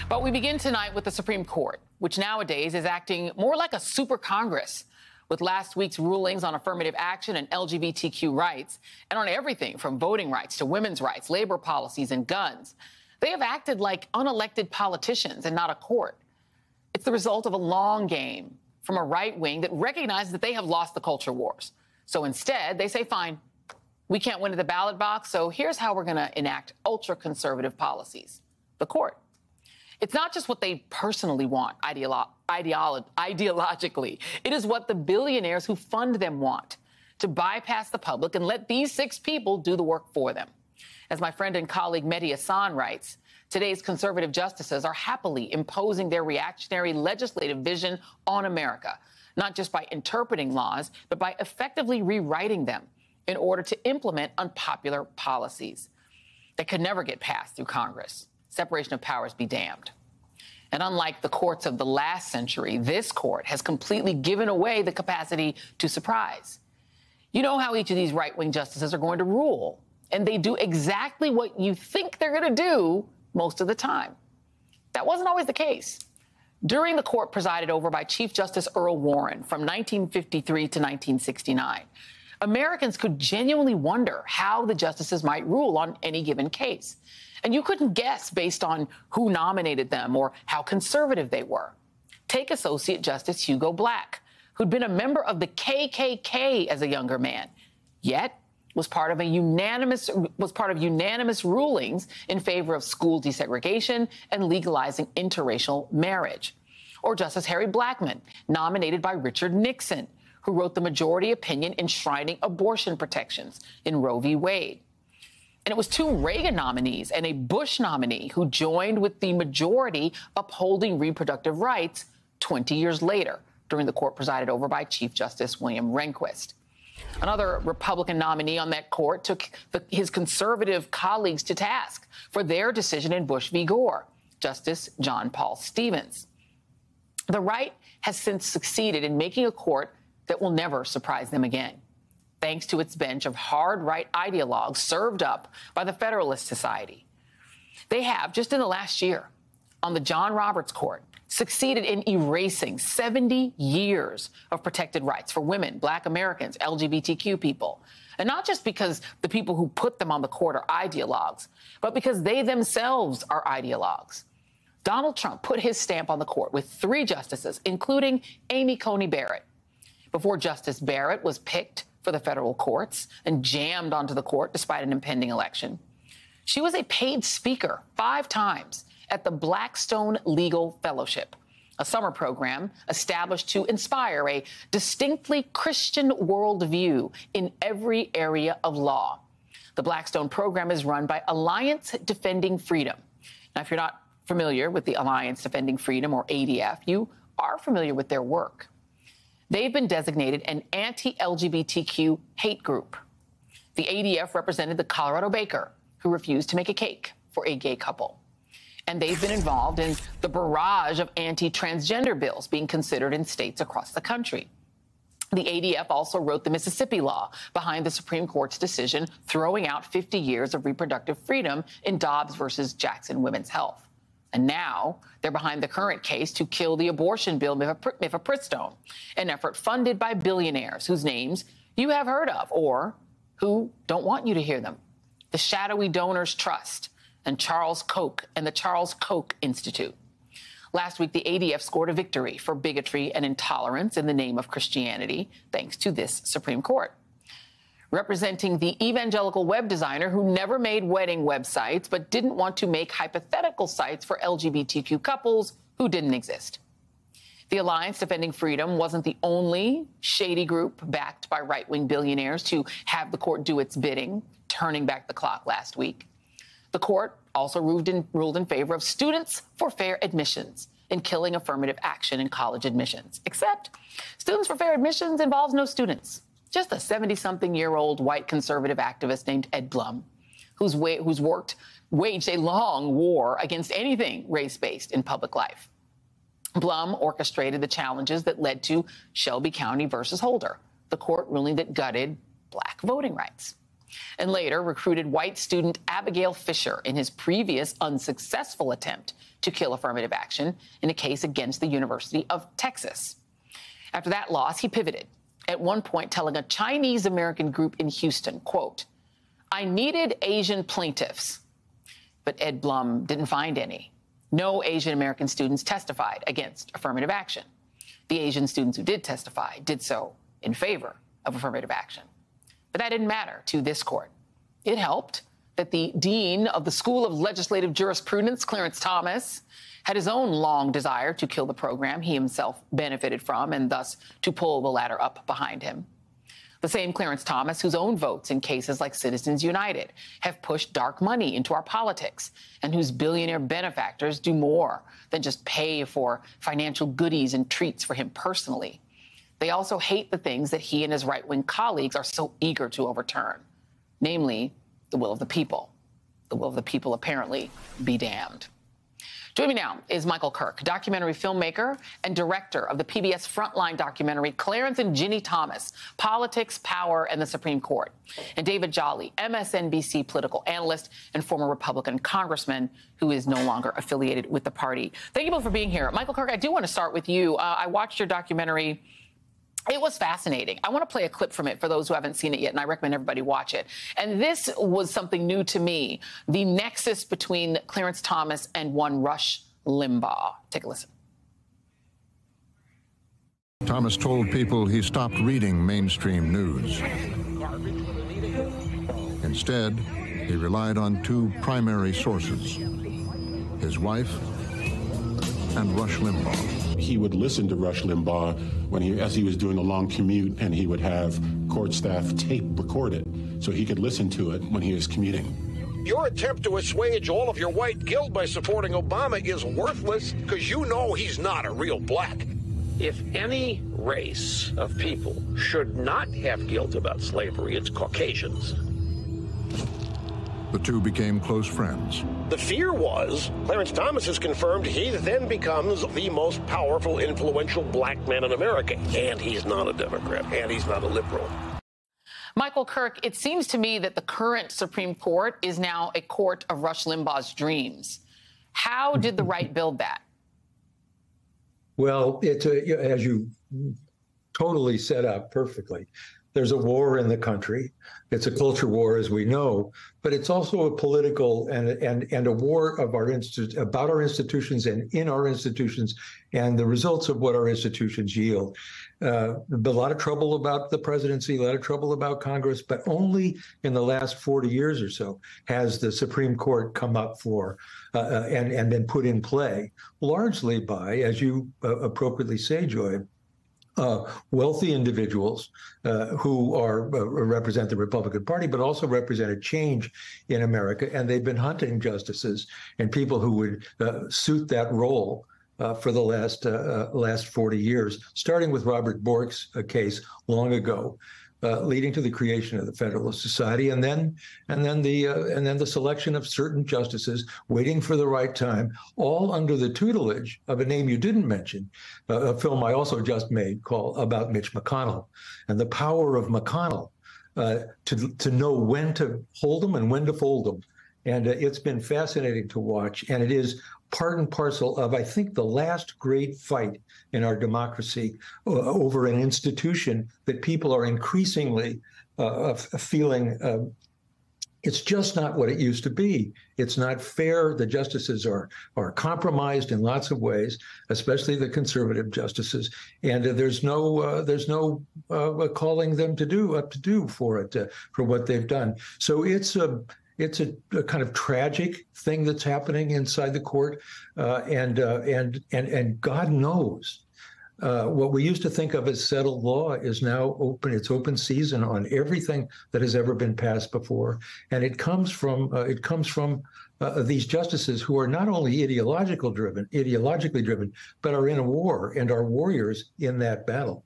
But we begin tonight with the Supreme Court, which nowadays is acting more like a super Congress, with last week's rulings on affirmative action and LGBTQ rights, and on everything from voting rights to women's rights, labor policies, and guns. They have acted like unelected politicians and not a court. It's the result of a long game from a right wing that recognizes that they have lost the culture wars. So instead, they say, fine, we can't win at the ballot box, so here's how we're going to enact ultra-conservative policies. The court. It's not just what they personally want ideologically. It is what the billionaires who fund them want, to bypass the public and let these 6 people do the work for them. As my friend and colleague Mehdi Hasan writes, today's conservative justices are happily imposing their reactionary legislative vision on America, not just by interpreting laws, but by effectively rewriting them in order to implement unpopular policies that could never get passed through Congress. Separation of powers be damned. And unlike the courts of the last century, this court has completely given away the capacity to surprise. You know how each of these right-wing justices are going to rule, and they do exactly what you think they're going to do most of the time. That wasn't always the case. During the court presided over by Chief Justice Earl Warren from 1953 to 1969, Americans could genuinely wonder how the justices might rule on any given case. And you couldn't guess based on who nominated them or how conservative they were. Take Associate Justice Hugo Black, who'd been a member of the KKK as a younger man, yet was part of unanimous rulings in favor of school desegregation and legalizing interracial marriage. Or Justice Harry Blackmun, nominated by Richard Nixon, who wrote the majority opinion enshrining abortion protections in Roe v. Wade. And it was 2 Reagan nominees and a Bush nominee who joined with the majority upholding reproductive rights 20 years later during the court presided over by Chief Justice William Rehnquist. Another Republican nominee on that court took his conservative colleagues to task for their decision in Bush v. Gore, Justice John Paul Stevens. The right has since succeeded in making a court that will never surprise them again, thanks to its bench of hard right ideologues served up by the Federalist Society. They have, just in the last year, on the John Roberts Court, succeeded in erasing 70 years of protected rights for women, Black Americans, LGBTQ people. And not just because the people who put them on the court are ideologues, but because they themselves are ideologues. Donald Trump put his stamp on the court with 3 justices, including Amy Coney Barrett. Before Justice Barrett was picked for the federal courts and jammed onto the court despite an impending election, she was a paid speaker 5 times at the Blackstone Legal Fellowship, a summer program established to inspire a distinctly Christian worldview in every area of law. The Blackstone program is run by Alliance Defending Freedom. Now, if you're not familiar with the Alliance Defending Freedom, or ADF, you are familiar with their work. They've been designated an anti-LGBTQ hate group. The ADF represented the Colorado baker who refused to make a cake for a gay couple. And they've been involved in the barrage of anti-transgender bills being considered in states across the country. The ADF also wrote the Mississippi law behind the Supreme Court's decision throwing out 50 years of reproductive freedom in Dobbs versus Jackson Women's Health. And now they're behind the current case to kill the abortion bill mifepristone, an effort funded by billionaires whose names you have heard of or who don't want you to hear them. The Shadowy Donors Trust and Charles Koch and the Charles Koch Institute. Last week, the ADF scored a victory for bigotry and intolerance in the name of Christianity, thanks to this Supreme Court. Representing the evangelical web designer who never made wedding websites but didn't want to make hypothetical sites for LGBTQ couples who didn't exist. The Alliance Defending Freedom wasn't the only shady group backed by right-wing billionaires to have the court do its bidding, turning back the clock last week. The court also ruled in favor of Students for Fair Admissions in killing affirmative action in college admissions. Except Students for Fair Admissions involves no students. Just a 70-something-year-old white conservative activist named Ed Blum, who's waged a long war against anything race-based in public life. Blum orchestrated the challenges that led to Shelby County versus Holder, the court ruling that gutted Black voting rights. and later recruited white student Abigail Fisher in his previous unsuccessful attempt to kill affirmative action in a case against the University of Texas. After that loss, he pivoted, at one point telling a Chinese-American group in Houston, quote, "I needed Asian plaintiffs," but Ed Blum didn't find any. No Asian-American students testified against affirmative action. The Asian students who did testify did so in favor of affirmative action. But that didn't matter to this court. It helped that the dean of the School of Legislative Jurisprudence, Clarence Thomas, had his own long desire to kill the program he himself benefited from and thus to pull the ladder up behind him. The same Clarence Thomas whose own votes in cases like Citizens United have pushed dark money into our politics and whose billionaire benefactors do more than just pay for financial goodies and treats for him personally. They also hate the things that he and his right-wing colleagues are so eager to overturn, namely the will of the people. The will of the people apparently be damned. Joining me now is Michael Kirk, documentary filmmaker and director of the PBS Frontline documentary Clarence and Ginny Thomas, Politics, Power, and the Supreme Court, and David Jolly, MSNBC political analyst and former Republican congressman who is no longer affiliated with the party. Thank you both for being here. Michael Kirk, I do want to start with you. I watched your documentary. It was fascinating. I want to play a clip from it for those who haven't seen it yet, and I recommend everybody watch it. And this was something new to me, the nexus between Clarence Thomas and one Rush Limbaugh. Take a listen. Thomas told people he stopped reading mainstream news. Instead, he relied on two primary sources, his wife and Rush Limbaugh. He would listen to Rush Limbaugh as he was doing a long commute, and he would have court staff tape record it so he could listen to it when he was commuting. Your attempt to assuage all of your white guilt by supporting Obama is worthless because you know he's not a real black. If any race of people should not have guilt about slavery, it's Caucasians. The two became close friends. The fear was Clarence Thomas has confirmed he then becomes the most powerful, influential black man in America. And he's not a Democrat, and he's not a liberal. Michael Kirk, it seems to me that the current Supreme Court is now a court of Rush Limbaugh's dreams. How did the right build that? Well, it's as you totally set up perfectly. There's a war in the country. It's a culture war, as we know, but it's also a political and a war of about our institutions and in our institutions and the results of what our institutions yield. A lot of trouble about the presidency, a lot of trouble about Congress, but only in the last 40 years or so has the Supreme Court come up for and been put in play, largely by, as you appropriately say, Joy, wealthy individuals who represent the Republican Party, but also represent a change in America. And they've been hunting justices and people who would suit that role for the last 40 years, starting with Robert Bork's case long ago, leading to the creation of the Federalist Society, and then the selection of certain justices, waiting for the right time, all under the tutelage of a name you didn't mention, a film I also just made about Mitch McConnell, and the power of McConnell to know when to hold them and when to fold them. And it's been fascinating to watch, and it is part and parcel of, I think, the last great fight in our democracy over an institution that people are increasingly feeling it's just not what it used to be. It's not fair. The justices are compromised in lots of ways, especially the conservative justices, and there's no calling them to do for what they've done. So it's a kind of tragic thing that's happening inside the court, and God knows what we used to think of as settled law is now open. It's open season on everything that has ever been passed before, and it comes from these justices who are not only ideologically driven, but are in a war and are warriors in that battle.